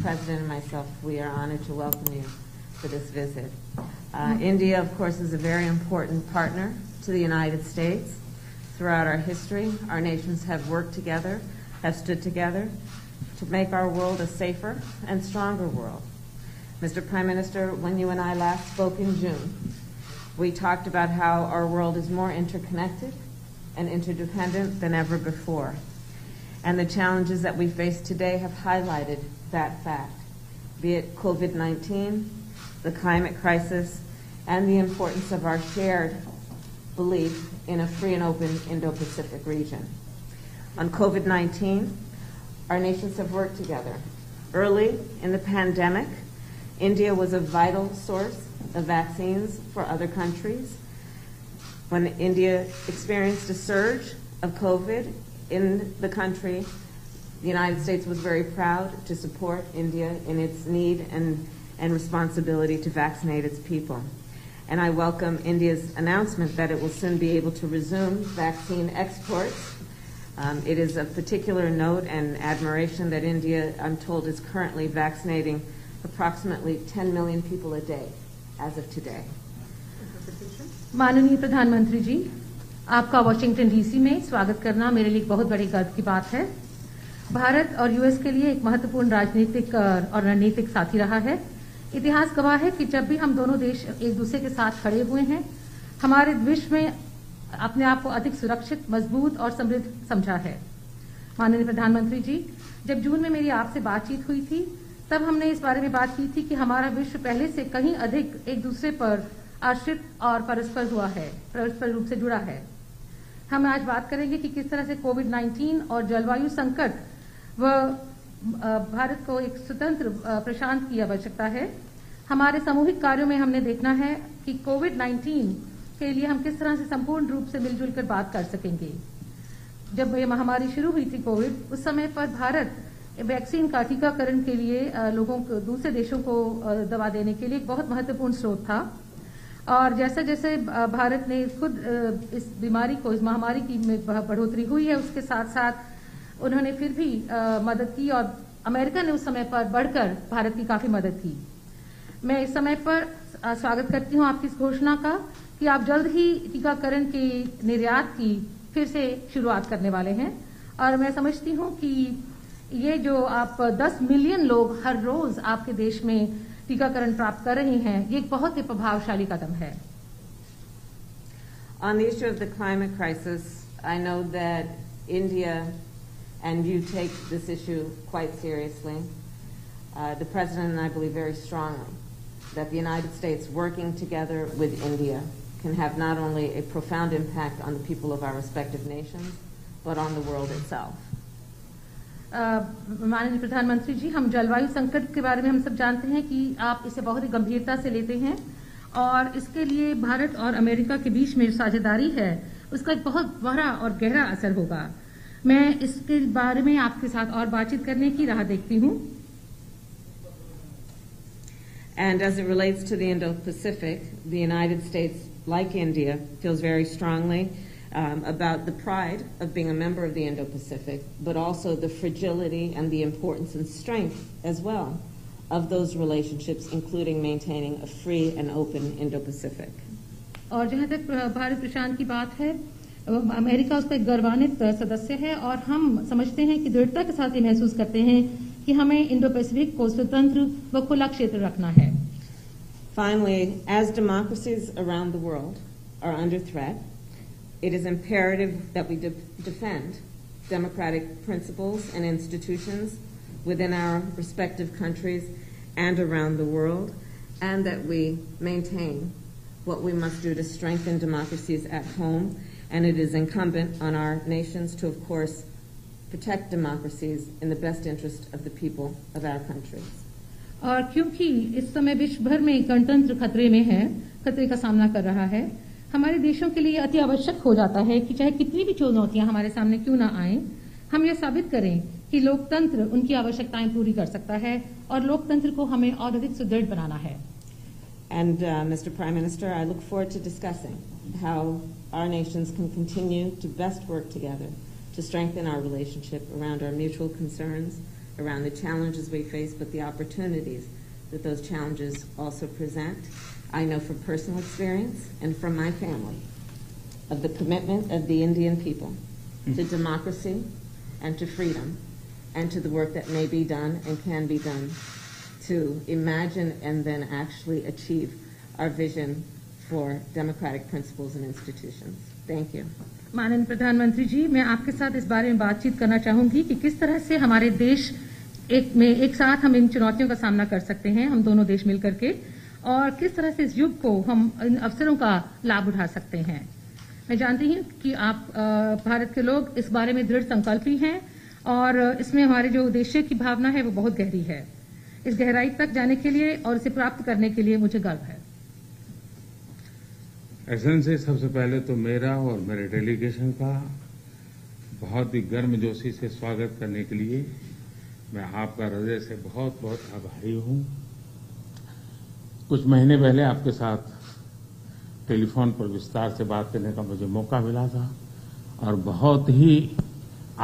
President and myself, we are honored to welcome you for this visit. India, of course, is a very important partner to the United States. Throughout our history, our nations have worked together, have stood together to make our world a safer and stronger world. Mr. Prime Minister, when you and I last spoke in June, we talked about how our world is more interconnected and interdependent than ever before. And the challenges that we face today have highlighted that fact, be it COVID-19, the climate crisis, and the importance of our shared belief in a free and open Indo-Pacific region. On COVID-19, our nations have worked together. Early in the pandemic, India was a vital source of vaccines for other countries. When India experienced a surge of COVID in the country, the United States was very proud to support India in its need and responsibility to vaccinate its people. And I welcome India's announcement that it will soon be able to resume vaccine exports. It is of particular note and admiration that India, I'm told, is currently vaccinating approximately 10 million people a day as of today. माननीय प्रधानमंत्री जी, आपका Washington DC में स्वागत करना मेरे लिए एक बहुत बड़ी गर्व की बात है। भारत और यूएस के लिए एक महत्वपूर्ण राजनीतिक और रणनीतिक साथी रहा है। इतिहास गवाह है कि जब भी हम दोनों देश एक दूसरे के साथ खड़े हुए हैं, हमारे विश्व में अपने आप को अधिक सुरक्षित, मजबूत और समृद्ध समझा है। माननीय प्रधानमंत्री जी, जब जून में मेरी आपसे बातचीत हुई थी, तब हमने इस बारे में बात की थी कि हमारा विश्व पहले से कहीं अधिक एक दूसरे पर आश्रित और परस्पर रूप से जुड़ा है। हम आज बात करेंगे कि किस तरह से कोविड-19 और जलवायु संकट व भारत को एक स्वतंत्र प्रशांत की आवश्यकता है। हमारे सामूहिक कार्यों में हमने देखना है कि कोविड-19 के लिए हम किस तरह से संपूर्ण रूप से मिलजुल कर बात कर सकेंगे। जब ये महामारी शुरू हुई थी कोविड, उस समय पर भारत वैक्सीन का टीकाकरण के लिए लोगों को, दूसरे देशों को दवा देने के लिए एक बहुत महत्वपूर्ण स्रोत था। और जैसे जैसे भारत ने खुद इस बीमारी को, इस महामारी की बढ़ोतरी हुई है, उसके साथ साथ उन्होंने फिर भी मदद की और अमेरिका ने उस समय पर बढ़कर भारत की काफी मदद की। मैं इस समय पर स्वागत करती हूं आपकी इस घोषणा का कि आप जल्द ही टीकाकरण के निर्यात की फिर से शुरुआत करने वाले हैं। और मैं समझती हूं कि ये जो आप 10 मिलियन लोग हर रोज आपके देश में टीकाकरण प्राप्त कर रहे हैं, ये एक बहुत ही प्रभावशाली कदम है। On the issue of the climate crisis, I know that India and you take this issue quite seriously. The President and I believe very strongly that the United States working together with India can have not only a profound impact on the people of our respective nations, but on the world itself. माननीय प्रधानमंत्री जी, हम जलवायु संकट के बारे में हम सब जानते हैं कि आप इसे बहुत ही गंभीरता से लेते हैं और इसके लिए भारत और अमेरिका के बीच में साझेदारी है, उसका एक बहुत बड़ा और गहरा असर होगा। मैं इसके बारे में आपके साथ और बातचीत करने की राह देखती हूँ। And as it relates to the Indo-Pacific, the United States, like India, feels very strongly about the pride of being a member of the Indo-Pacific, but also the fragility and the importance and strength as well of those relationships, including maintaining a free and open Indo-Pacific. और जहाँ तक भारत प्रशांत की बात है, America उसका एक गौरवान्वित सदस्य है और हम समझते हैं कि दृढ़ता के साथ ये महसूस करते हैं कि हमें इंडो-पैसिफिक को स्वतंत्र व खुला क्षेत्र रखना है। Finally, as democracies around the world are under threat, it is imperative that we defend democratic principles and institutions within our respective countries and around the world, and that we maintain what we must do to strengthen democracies at home. And it is incumbent on our nations to, of course, protect democracies in the best interest of the people of our countries. और क्योंकि इस समय विश्व भर में गणतंत्र खतरे में है, खतरे का सामना कर रहा है, हमारे देशों के लिए अति आवश्यक हो जाता है कि चाहे कितनी भी चुनौतियां हमारे सामने क्यों ना आए, हम ये साबित करें कि लोकतंत्र उनकी आवश्यकताएं पूरी कर सकता है और लोकतंत्र को हमें और अधिक सुदृढ़ बनाना है। And Mr. Prime Minister, I look forward to discussing how our nations can continue to best work together to strengthen our relationship around our mutual concerns, around the challenges we face, but the opportunities that those challenges also present. I know from personal experience and from my family of the commitment of the Indian people to democracy and to freedom and to the work that may be done and can be done to imagine and then actually achieve our vision for democratic principles and institutions. Thank you. माननीय प्रधानमंत्री जी, मैं आपके साथ इस बारे में बातचीत करना चाहूंगी कि किस तरह से हमारे देश एक साथ हम इन चुनौतियों का सामना कर सकते हैं, हम दोनों देश मिलकर के, और किस तरह से इस युग को हम इन अवसरों का लाभ उठा सकते हैं। मैं जानती हूं कि आप भारत के लोग इस बारे में दृढ़ संकल्पी हैं और इसमें हमारे जो उद्देश्य की भावना है वो बहुत गहरी है। इस गहराई तक जाने के लिए और इसे प्राप्त करने के लिए मुझे गर्व है। एक्सेलेंसी, सबसे पहले तो मेरा और मेरे डेलीगेशन का बहुत ही गर्मजोशी से स्वागत करने के लिए मैं आपका हृदय से बहुत बहुत आभारी हूं। कुछ महीने पहले आपके साथ टेलीफोन पर विस्तार से बात करने का मुझे मौका मिला था और बहुत ही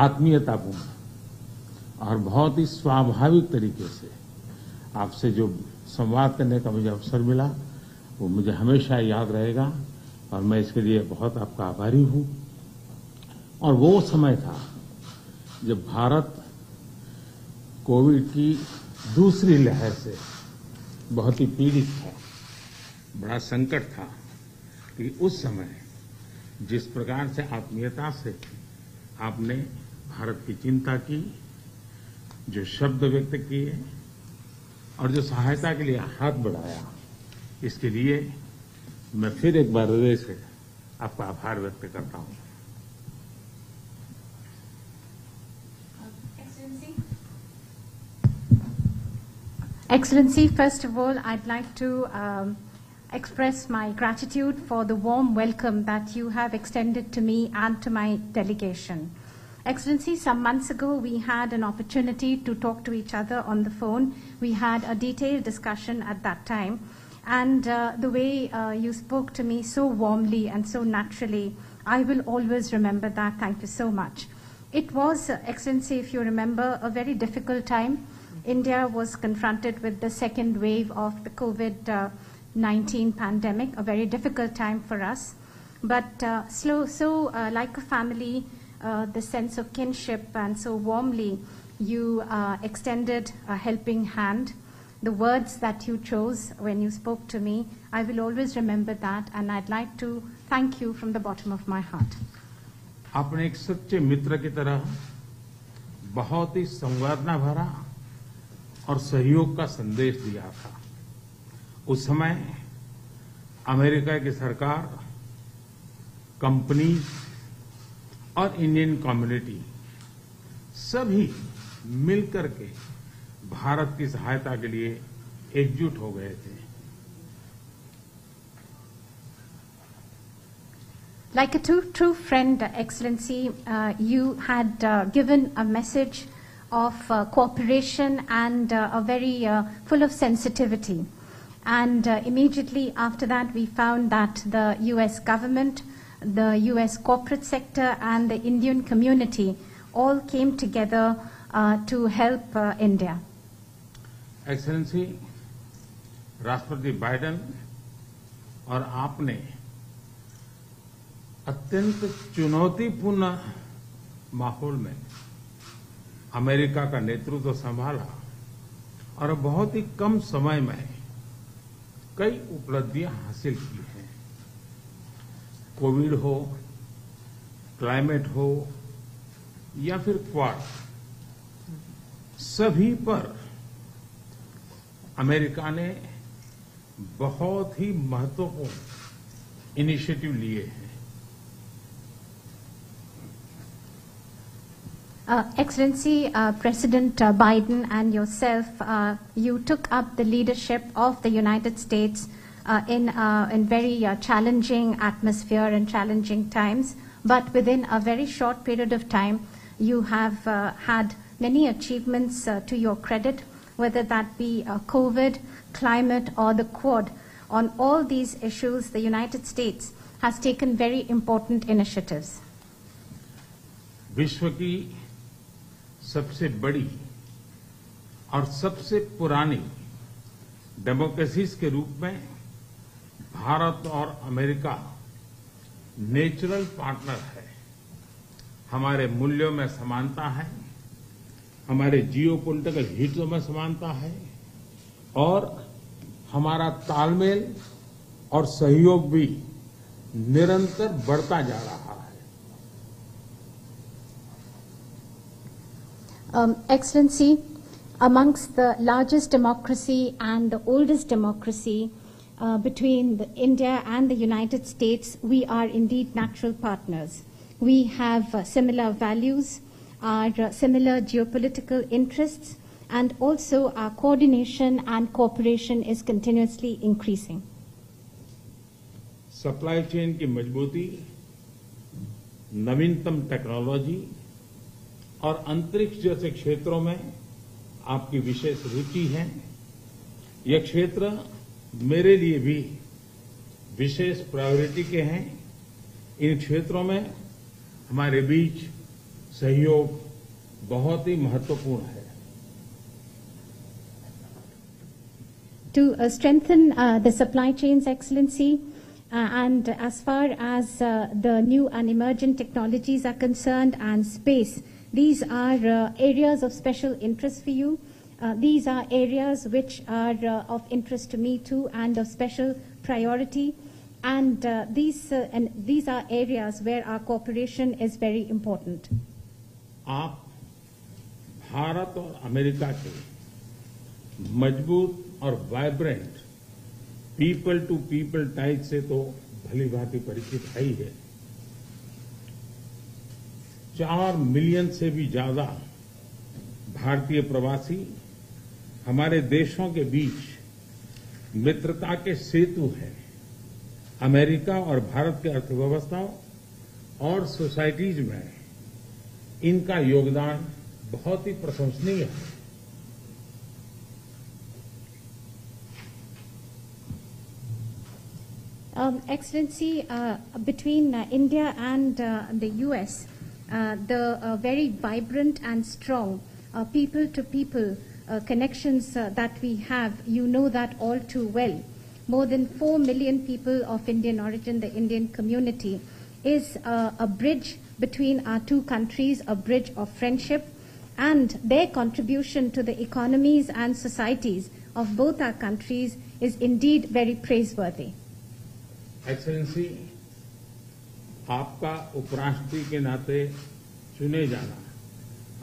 आत्मीयतापूर्ण और बहुत ही स्वाभाविक तरीके से आपसे जो संवाद करने का मुझे अवसर मिला वो मुझे हमेशा याद रहेगा और मैं इसके लिए बहुत आपका आभारी हूं। और वो समय था जब भारत कोविड की दूसरी लहर से बहुत ही पीड़ित था, बड़ा संकट था कि उस समय जिस प्रकार से आत्मीयता से आपने भारत की चिंता की, जो शब्द व्यक्त किए और जो सहायता के लिए हाथ बढ़ाया, इसके लिए मैं फिर एक बार हृदय से आपका आभार व्यक्त करता हूं। Excellency, first of all, I'd like to express my gratitude for the warm welcome that you have extended to me and to my delegation. Excellency, some months ago we had an opportunity to talk to each other on the phone. We had a detailed discussion at that time. And the way you spoke to me so warmly and so naturally, I will always remember that. Thank you so much. It was, Excellency, if you remember, a very difficult time. India was confronted with the second wave of the COVID-19 pandemic, a very difficult time for us. But like a family, the sense of kinship, and so warmly you extended a helping hand. The words that you chose when you spoke to me, I will always remember that, and I'd like to thank you from the bottom of my heart. आपने एक सच्चे मित्र की तरह बहुत ही संवेदना भरा और सहयोग का संदेश दिया था। उस समय अमेरिका की सरकार, कंपनी और इंडियन कम्युनिटी सभी मिलकर के भारत की सहायता के लिए एकजुट हो गए थे। Like a true friend, Excellency, you had given a message of cooperation and a very full of sensitivity. And immediately after that, we found that the U.S. government, the U.S. corporate sector, and the Indian community all came together to help India. Excellency, राष्ट्रपति Biden और आपने अत्यंत चुनौतीपूर्ण माहौल में America का नेतृत्व संभाला और बहुत ही कम समय में कई उपलब्धियां हासिल की हैं। कोविड हो, क्लाइमेट हो या फिर क्वाड, सभी पर अमेरिका ने बहुत ही महत्वपूर्ण इनिशिएटिव लिए हैं। Excellency, President Biden and yourself, you took up the leadership of the United States in very challenging atmosphere and challenging times. But within a very short period of time, you have had many achievements to your credit, whether that be COVID, climate, or the Quad. On all these issues, the United States has taken very important initiatives. विश्व की सबसे बड़ी और सबसे पुरानी democracies के रूप में भारत और अमेरिका नेचुरल पार्टनर है। हमारे मूल्यों में समानता है, हमारे जियोपॉलिटिकल हितों में समानता है और हमारा तालमेल और सहयोग भी निरंतर बढ़ता जा रहा है। Excellency, amongst the largest democracy and the oldest democracy between India and the United States, we are indeed natural partners. We have similar values, our similar geopolitical interests, and also our coordination and cooperation is continuously increasing. Supply chain की मजबूती, नवीनतम technology और अंतरिक्ष जैसे क्षेत्रों में आपकी विशेष रुचि है। ये क्षेत्र मेरे लिए भी विशेष प्रायोरिटी के हैं। इन क्षेत्रों में हमारे बीच सहयोग बहुत ही महत्वपूर्ण है। To strengthen the supply chains, Excellency, and as far as the new and emerging technologies are concerned and space, these are areas of special interest for you. These are areas which are of interest to me too and of special priority. And these are areas where our cooperation is very important. आप भारत और America के मजबूत और vibrant people to people ties से तो भली भांति परिचित है ही है। 4 मिलियन से भी ज्यादा भारतीय प्रवासी हमारे देशों के बीच मित्रता के सेतु हैं। अमेरिका और भारत के अर्थव्यवस्था और सोसाइटीज में इनका योगदान बहुत ही प्रशंसनीय है। Excellency, between India and the US, the very vibrant and strong people-to-people connections that we have, you know that all too well. More than 4 million people of Indian origin, the Indian community, is a bridge between our two countries, a bridge of friendship, and their contribution to the economies and societies of both our countries is indeed very praiseworthy. Excellency, आपका उपराष्ट्रपति के नाते चुने जाना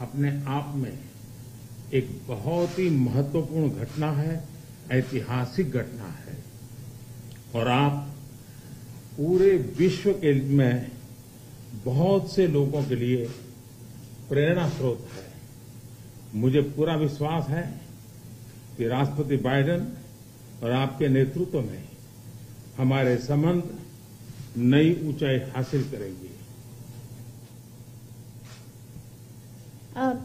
अपने आप में एक बहुत ही महत्वपूर्ण घटना है, ऐतिहासिक घटना है और आप पूरे विश्व के में बहुत से लोगों के लिए प्रेरणा स्रोत है। मुझे पूरा विश्वास है कि राष्ट्रपति बाइडेन और आपके नेतृत्व में हमारे संबंध नई ऊंचाई हासिल करेंगे।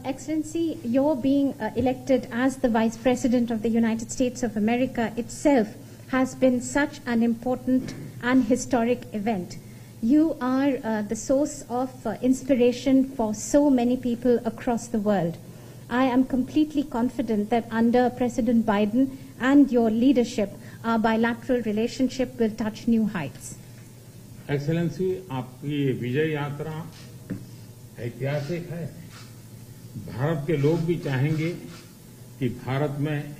Excellency, your being elected as the Vice President of the United States of America itself has been such an important and historic event. You are the source of inspiration for so many people across the world. I am completely confident that under President Biden and your leadership, our bilateral relationship will touch new heights. Excellency, आपकी ये विजय यात्रा ऐतिहासिक है। भारत के लोग भी चाहेंगे कि भारत में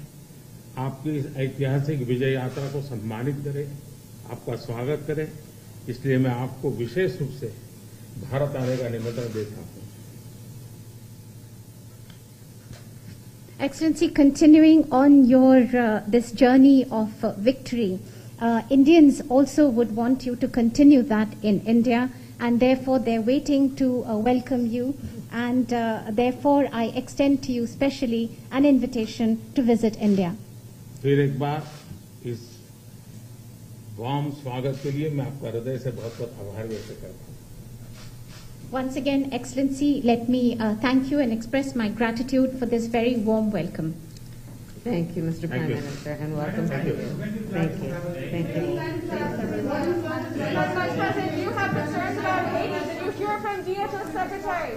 आपकी इस ऐतिहासिक विजय यात्रा को सम्मानित करें, आपका स्वागत करें। इसलिए मैं आपको विशेष रूप से भारत आने का निमंत्रण देता हूं। Excellency, continuing on your this journey of victory, Indians also would want you to continue that in India, and therefore they're waiting to welcome you, and therefore I extend to you specially an invitation to visit India. फिर एक बार इस warm स्वागत के लिए मैं आपका हृदय से बहुत बहुत आभार व्यक्त करता हूँ। Once again, Excellency, let me thank you and express my gratitude for this very warm welcome. Thank you, Mr. Prime Minister, and welcome to you. Thank you. Thank you. Vice President, do you have concerns about aid? Did you hear from DHS Secretary?